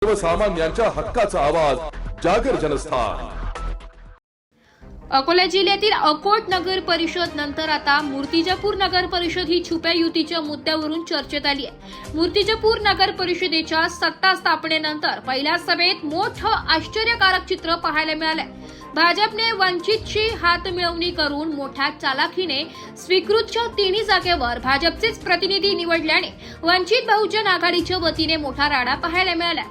सर्वसामान्यांच्या हक्काचा आवाज जागर जनस्थान। अकोला जिल्ह्यातील अकोट नगर परिषद नंतर आता मूर्तिजापूर नगर परिषद ही छुप्या युतीच्या मुद्द्यावरून चर्चेत आली आहे। मूर्तिजापूर नगर परिषदेच्या सत्ता स्थापनेनंतर पहिल्या सभेत मोठं आश्चर्यकारक चित्र पाहायला मिळालंय। भाजपने वंचितची हात मिळवणी करून मोठ्या चालाखीने स्वीकृतच्या तिन्ही जागेवर भाजपचेच प्रतिनिधी निवडल्याने वंचित बहुजन आघाडीच्या वतीने मोठा राडा पाहायला मिळाला।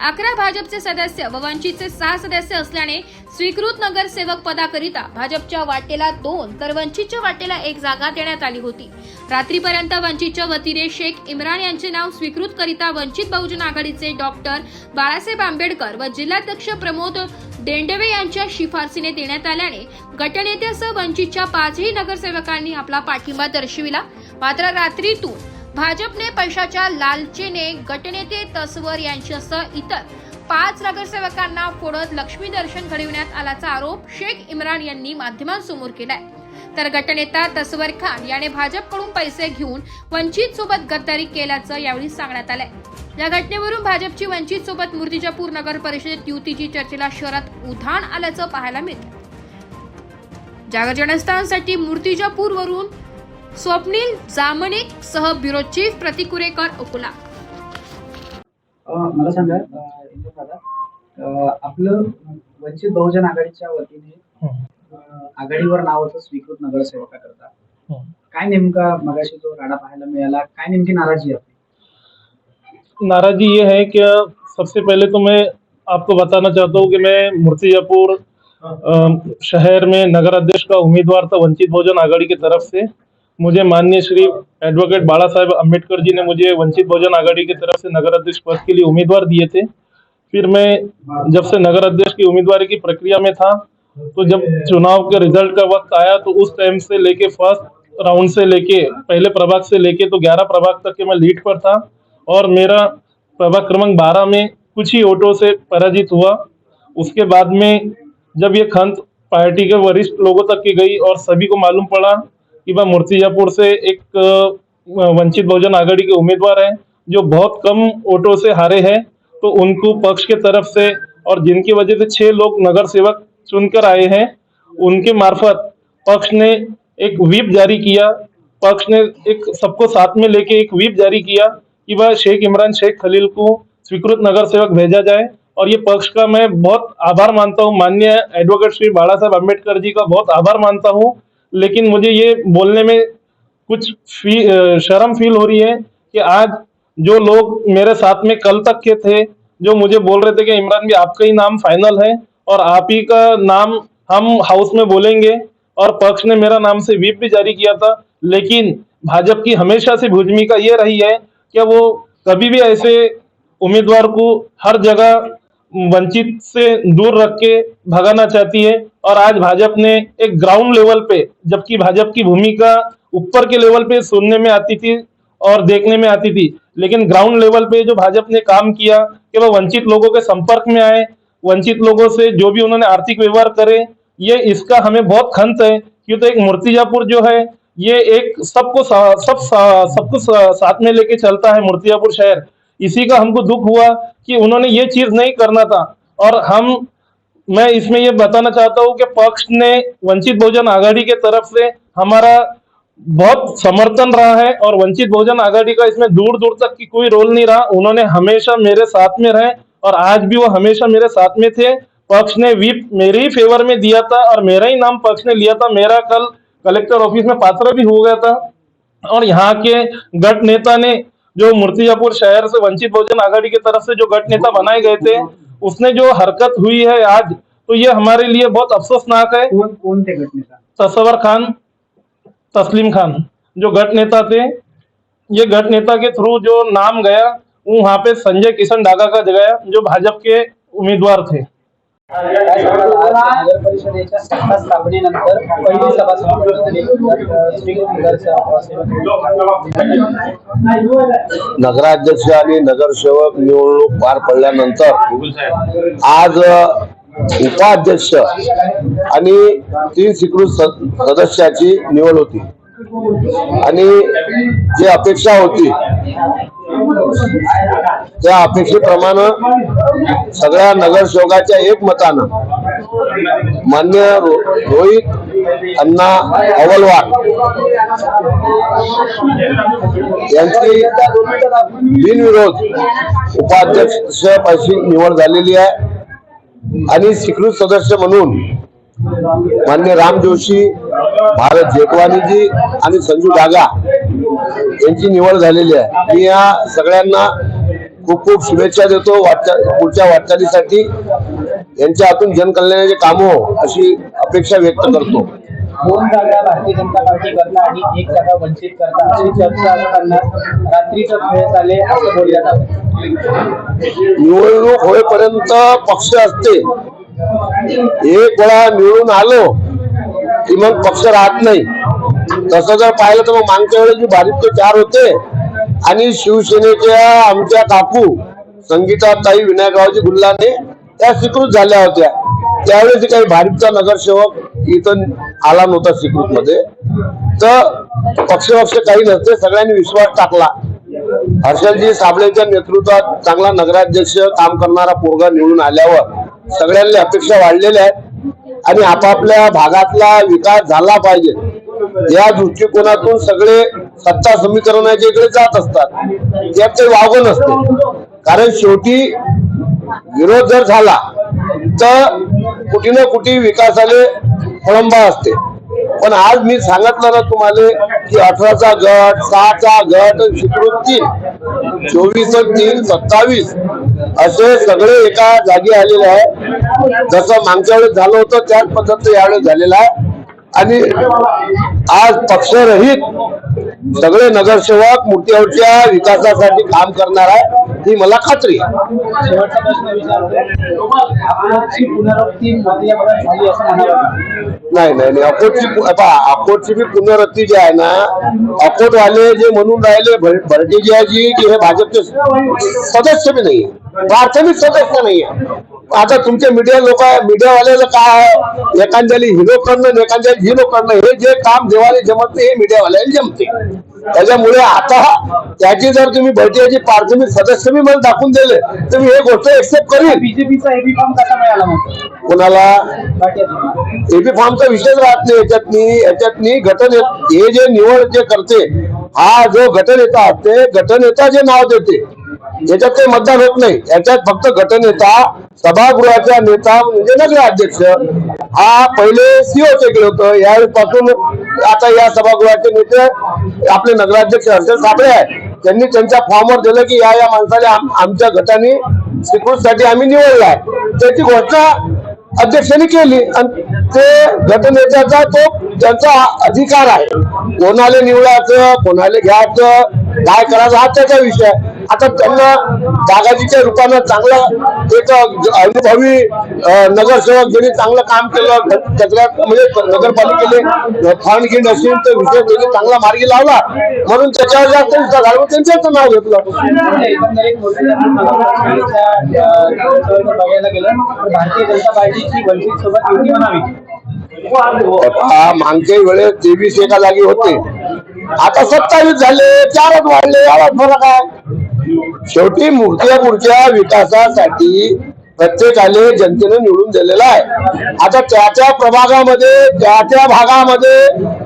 11 भाजपचे सदस्य व वंचितचे 6 सदस्य असल्याने स्वीकृत नगरसेवक पदाकरिता भाजपच्या वाटेला 2 तर वंचितच्या वाटेला 1 जागा देण्यात आली होती। रात्रीपर्यंत वंचितच्या वतीने शेख इम्रान यांचे नाव स्वीकृत करिता वंचित बहुजन आघाडीचे डॉक्टर बाळासाहेब आंबेडकर व जिल्हाध्यक्ष प्रमोद डेंडवे यांच्या शिफारसीने देण्यात आल्याने गटनेत्यासह वंचितच्या 5ही नगरसेवकांनी आपला पाठिंबा दर्शविला। मात्र रात्रीतून भाजपने पैशाच्या लालचेने गटनेते तस्वर यांच्यासह इतर 5 नगरसेवकांना फोडत लक्ष्मी दर्शन घडविण्यात आल्याचा आरोप शेख इम्रान यांनी माध्यमांसमोर केलाय। तर गटनेता तस्वर खान याने भाजपकडून पैसे घेऊन वंचित सोबत गद्दारी केल्याचं यावेळी सांगण्यात आलंय। या घटनेवरून भाजपची वंचित सोबत मूर्तिजापूर नगर परिषदेत युतीची चर्चेला शहरात उधाण आल्याचं पाहायला मिळतं। जागर जनस्थानसाठी मूर्तिजापूर वरून स्वप्नील जामनिक सह ब्युरो चीफ प्रतिकुरेकर अकोला। मला सांगा आपलं वंचित बहुजन आघाडीच्या वतीने आघाडीवर नाव होतं स्वीकृत नगरसेवकाकरता काय नेमका मगाशी जो राडा पाहायला मिळाला, काय नेमकी नाराजी आहे? नाराजी ये है कि सबसे पहले तो मैं आपको बताना चाहता हूँ कि मैं मूर्तिजापुर शहर में नगर अध्यक्ष का उम्मीदवार था वंचित बहुजन आघाड़ी की तरफ से। मुझे माननीय श्री एडवोकेट बाला साहेब अम्बेडकर जी ने मुझे वंचित बहुजन आघाड़ी की तरफ से नगर अध्यक्ष पद के लिए उम्मीदवार दिए थे। फिर मैं जब से नगर अध्यक्ष की उम्मीदवारी की प्रक्रिया में था तो जब चुनाव के रिजल्ट का वक्त आया तो उस टाइम से लेके फर्स्ट राउंड से लेके पहले प्रभाग से लेके तो 11 प्रभाग तक के मैं लीड पर था और मेरा प्रभाग क्रमांक 12 में कुछ ही वोटों से पराजित हुआ। उसके बाद में जब ये खंत पार्टी के वरिष्ठ लोगों तक की गई और सभी को मालूम पड़ा कि वह मूर्तिजापुर से एक वंचित बहुजन आघाड़ी के उम्मीदवार हैं जो बहुत कम वोटों से हारे हैं, तो उनको पक्ष के तरफ से और जिनकी वजह से 6 लोग नगर सेवक चुनकर आए हैं उनके मार्फत पक्ष ने एक व्हिप जारी किया। पक्ष ने एक सबको साथ में लेके एक व्हिप जारी किया कि वह शेख इमरान शेख खलील को स्वीकृत नगर सेवक भेजा जाए और ये पक्ष का मैं बहुत आभार मानता हूँ। माननीय एडवोकेट श्री बाला साहेब अम्बेडकर जी का बहुत आभार मानता हूँ। लेकिन मुझे ये बोलने में कुछ शर्म फील हो रही है कि आज जो लोग मेरे साथ में कल तक के थे जो मुझे बोल रहे थे कि इमरान भी आपका ही नाम फाइनल है और आप ही का नाम हम हाउस में बोलेंगे, और पक्ष ने मेरा नाम से व्हिप भी जारी किया था। लेकिन भाजपा की हमेशा से भूमिका ये रही है कि वो कभी भी ऐसे उम्मीदवार को हर जगह वंचित से दूर रख के भगाना चाहती है। और आज भाजपा ने एक ग्राउंड लेवल पे, जबकि भाजपा की भूमिका ऊपर के लेवल पे सुनने में आती थी और देखने में आती थी, लेकिन ग्राउंड लेवल पे जो भाजपा ने काम किया कि वह वंचित लोगों के संपर्क में आए, वंचित लोगों से जो भी उन्होंने आर्थिक व्यवहार करे, ये इसका हमें बहुत खंत है। क्योंकि एक मूर्तिजापुर जो है ये एक सबको साथ में लेके चलता है मूर्तिजापुर शहर। इसी का हमको दुख हुआ कि उन्होंने ये चीज नहीं करना था। और मैं इसमें ये बताना चाहता हूँ कि पक्ष ने वंचित बहुजन आघाड़ी के तरफ से हमारा बहुत समर्थन रहा है और वंचित बहुजन आघाड़ी का इसमें दूर दूर तक की कोई रोल नहीं रहा। उन्होंने हमेशा मेरे साथ में रहे और आज भी वो हमेशा मेरे साथ में थे। पक्ष ने व्हिप मेरे ही फेवर में दिया था और मेरा ही नाम पक्ष ने लिया था। मेरा कल कलेक्टर ऑफिस में पात्र भी हो गया था और यहाँ के गट नेता ने जो मूर्तिजापुर शहर से वंचित बहुजन आघाड़ी की तरफ से जो गट नेता बनाए गए थे उसने जो हरकत हुई है आज, तो ये हमारे लिए बहुत अफसोसनाक है। कौन थे गट नेता? तस्वर खान, तस्लीम खान जो गट नेता थे। ये गट नेता के थ्रू जो नाम गया वो वहां पे संजय किशन डागा का गया जो भाजपा के उम्मीदवार थे। नगर परिषदेच्या सत्ता स्थापनेनंतर पहिली सभा नगराध्यक्ष आणि नगरसेवक निवडणूक पार पडल्यानंतर आज उपाध्यक्ष आणि 3 स्वीकृत सदस्याची निवड होती आणि जी अपेक्षा होती त्या अपेक्षेप्रमाणे सगळ्या नगरसेवकाच्या एकमतानं मान्य रोहित अण्णा अवलवार यांची बिनविरोध उपाध्यक्ष अशी निवड झालेली आहे आणि स्वीकृत सदस्य म्हणून मान्य राम जोशी, भारत जेठवानीजी आणि संजू डागा यांची निवड झालेली आहे। मी या सगळ्यांना खूप खूप शुभेच्छा देतो पुढच्या वाटचालीसाठी। यांच्या हातून जनकल्याणाचे काम हो अशी अपेक्षा व्यक्त करतो। 2 जागा भारतीय जनता पार्टी करता आणि 1 जागा वंचित करता अशी चर्चा असताना रात्रीचा खेळ चाले असं बोलल्या जातं। निवडणूक होईपर्यंत पक्ष असते, एक वेळा निवडून आलो की मग पक्ष राहत नाही। तसं जर पाहिलं तर मग मागच्या वेळेस भाजपचे 4 होते आणि शिवसेनेच्या आमच्या काकू संगीताताई विनायकरावजी गुल्लाने त्या स्वीकृत झाल्या होत्या। त्यावेळेस काही भाजपचा नगरसेवक इथं आला नव्हता स्वीकृत मध्ये, तर पक्ष काही नसते, सगळ्यांनी विश्वास टाकला। हर्षलजी साबळेच्या नेतृत्वात चांगला नगराध्यक्ष काम करणारा पोरगा निवडून आल्यावर सगळ्यांनी अपेक्षा वाढलेल्या आहेत आणि आपापल्या भागातला विकास झाला पाहिजे या दृष्टिकोनातून सगळे सत्ता समीकरणाच्या इकडे जात असतात। यात काही वावगं नसते, कारण शेवटी विरोध जर झाला तर कुठे ना कुठे विकासाले खोळंबा असते। पण आज मी सांगितलं ना तुम्हाला की 18चा गट, 6चा गट, स्वीकृत 3, 24, 3, 27 असे सगळे एका जागी आलेले आहे। जसं मागच्या वेळेस झालं होतं त्याच पद्धतीने यावेळेस झालेला आहे आणि आज पक्षरहित सगळे नगरसेवक मूर्तीवरच्या विकासासाठी काम करणार आहे ही मला खात्री आहे। शेवटचा प्रश्न विचारतो, अकोटची पुनरावृत्ती मोदी भागात झाली असं म्हणावं? नाही अकोटची बी पुनरावृत्ती जी आहे ना, अकोटवाले जे म्हणून राहिले भरटेजी की हे भाजपचे सदस्य बी नाही, प्राथमिक सदस्य नाही आहे। आता तुमचे मीडियावाल्याला काय आहे, एखाद्याला हिरो करणं एखाद्याला हिरो करणं, हे जे काम देवाले जमत नाही हे मीडियावाल्याला जमते। त्याच्यामुळे आता त्याची जर तुम्ही भरतीची प्राथमिक सदस्य मी मला दाखवून दिले तर मी हे गोष्ट एक्सेप्ट करीन। बीजेपीचा एबी फॉर्म कसा मिळाला मग कोणाला भाटियाजींना? एबी फॉर्मचा विषयच राहत नाही। याच्यातनी हे जे निवड जे करते, हा जो गटनेता असते, गटनेता जे नाव देते याच्यात काही मतदान होत नाही। याच्यात फक्त गटनेता, सभागृहाचा नेता म्हणजे नगराध्यक्ष हा पहिले सीओ केलं होतं। यावेळेपासून आता या सभागृहाचे नेते आपले नगराध्यक्ष हर्षल साबळे आहेत, त्यांनी त्यांच्या फॉर्मवर दिलं की या माणसाला आमच्या गटाने स्वीकृतीसाठी आम्ही निवडलाय। त्याची घोषणा अध्यक्षांनी केली आणि ते गटनेत्याचा तो त्यांचा अधिकार आहे, कोणाला निवडायचं, कोणाला घ्यायचं, काय करायचं हा त्याचा विषय। आता त्यांना दादाजीच्या रूपानं चांगला एक अनुभवी नगरसेवक ज्यांनी चांगलं काम केलं, म्हणजे नगरपालिकेने फंड घेऊन असेल तर विषय त्यांनी चांगला मार्गी लावला म्हणून त्याच्यावर जास्त विश्वास झाला, त्यांचं नाव घेतलं। बघायला गेलं भारतीय जनता पार्टीची वंचित सोबत युती म्हणावी। मागच्या वेळेस 23 एका जागी होते, आता 27 झाले, 4च वाढले, याला फरक आहे। शेवटी मूर्तिजापूरच्या विकासासाठी प्रत्येकाने जनतेने निवडून दिलेला आहे। आता त्या प्रभागामध्ये त्या भागामध्ये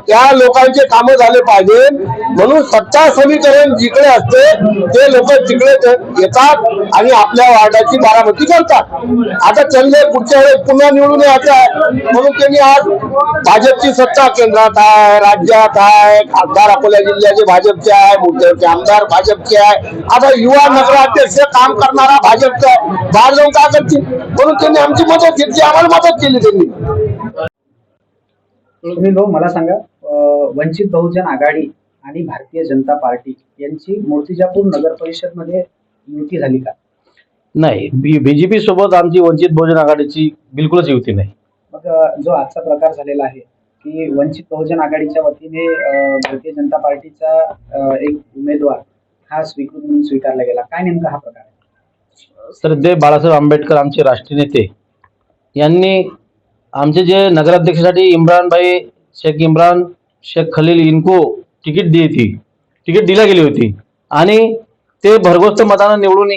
त्या लोकांचे कामं झाले पाहिजे म्हणून सत्ता समीकरण जिकडे असते ते लोक तिकडे येतात आणि आपल्या वार्डाची बारामती करतात। आता त्यांनी पुढच्या वेळेस पुन्हा निवडून यायचं आहे म्हणून त्यांनी आज भाजपची सत्ता केंद्रात आहे, राज्यात आहे, खासदार अकोला जिल्ह्याचे भाजपचे आहे, मूर्तीवरचे आमदार भाजपचे आहे, आता युवा नगराध्यक्ष काम करणारा भाजपचा आहे। बाहेर जाऊन काय करतील म्हणून त्यांनी आमची मदत घेतली, आम्हाला मदत केली त्यांनी। तुम्ही भाऊ मला सांगा, वंचित बहुजन आघाडी आणि भारतीय जनता पार्टी यांची मूर्तिजापूर नगर परिषद मध्ये युती झाली का? नाही, बीजेपी सोबत आमची वंचित बहुजन आघाडीची बिलकुलच युती नाही। मग जो आजचा प्रकार झालेला आहे की वंचित बहुजन आघाडीच्या वतीने भारतीय जनता पार्टीचा एक उमेदवार हा स्वीकृत म्हणून स्वीकारला गेला, काय नेमका हा प्रकार आहे? श्रद्धेय बाळासाहेब आंबेडकर आमचे राष्ट्रीय नेते यांनी आमचे जे नगराध्यक्षासाठी इम्रान शेख खलील इनको तिकीट दिली गेली होती आणि ते भरघोस मतानं निवडून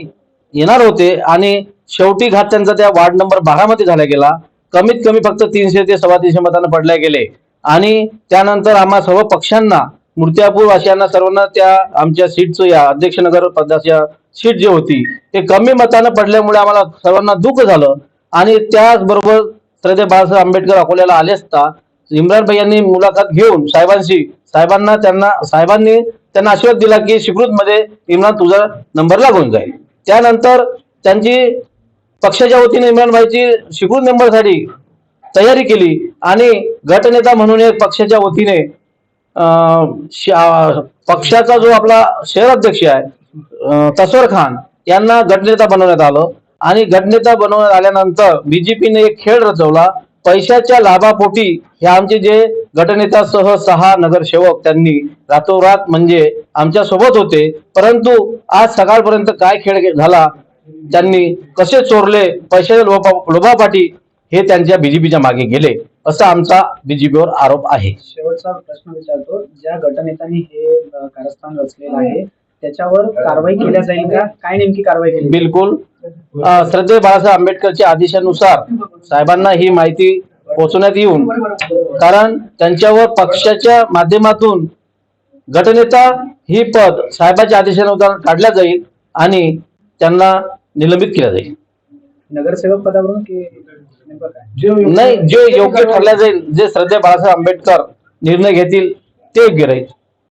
येणार होते आणि शेवटी घात त्यांचा त्या वार्ड नंबर 12 मध्ये झाला गेला. कमीत कमी फक्त 300 ते 350 मतानं पडले गेले आणि त्यानंतर आम्हा सर्व पक्षांना मूर्तिजापूर वासियांना सर्वांना त्या आमच्या सीटचं या अध्यक्षनगर पदाच्या सीट जी होती ते कमी मतानं पडल्यामुळे आम्हाला सर्वांना दुःख झालं आणि त्याचबरोबर श्रद्धेय बाळासाहेब आंबेडकर अकोल्याला आले असता इम्रान भाई यांनी मुलाखत घेऊन साहेबांनी त्यांना आशीर्वाद दिला की स्वीकृतमध्ये इम्रान तुझा नंबर लागून जाईल. त्यानंतर त्यांची पक्षाच्या वतीने इम्रान भाईची स्वीकृत नंबरसाठी तयारी केली आणि गटनेता म्हणून एक पक्षाच्या वतीने पक्षाचा जो आपला शहर अध्यक्ष आहे तस्वर खान यांना गटनेता बनवण्यात आलं आणि गटनेता बनवण्यात आल्यानंतर बीजेपीने एक खेळ रचवला. पैशाच्या लाभापोटी हे आमचे जे गटनेतासह 6 नगरसेवक त्यांनी रातोरात म्हणजे आमच्या सोबत होते, परंतु आज सकाळपर्यंत काय खेळ झाला, त्यांनी कसे चोरले पैशाच्या लोभापाठी हे त्यांच्या बीजेपीच्या मागे गेले असा आमचा बीजेपीवर आरोप आहे. शेवटचा प्रश्न विचारतो, ज्या गटनेत्यांनी हे कारस्थान रचलेलं आहे त्याच्यावर कारवाई केल्या जाईल का? काय नेमकी कारवाई केली? बिलकुल श्रद्धेय बाळासाहेब आंबेडकरच्या आदेशानुसार साहेबांना ही माहिती पोहोचवण्यात येऊन, कारण त्यांच्यावर पक्षाच्या माध्यमातून गटनेता ही पद साहेबांच्या आदेशानुसार काढल्या जाईल आणि त्यांना निलंबित केलं जाईल. नगरसेवक पदावरून की नेमकं काय? नाही, जे योग्य ठरल्या जाईल, जे श्रद्धेय बाळासाहेब आंबेडकर निर्णय घेतील ते योग्य राहील.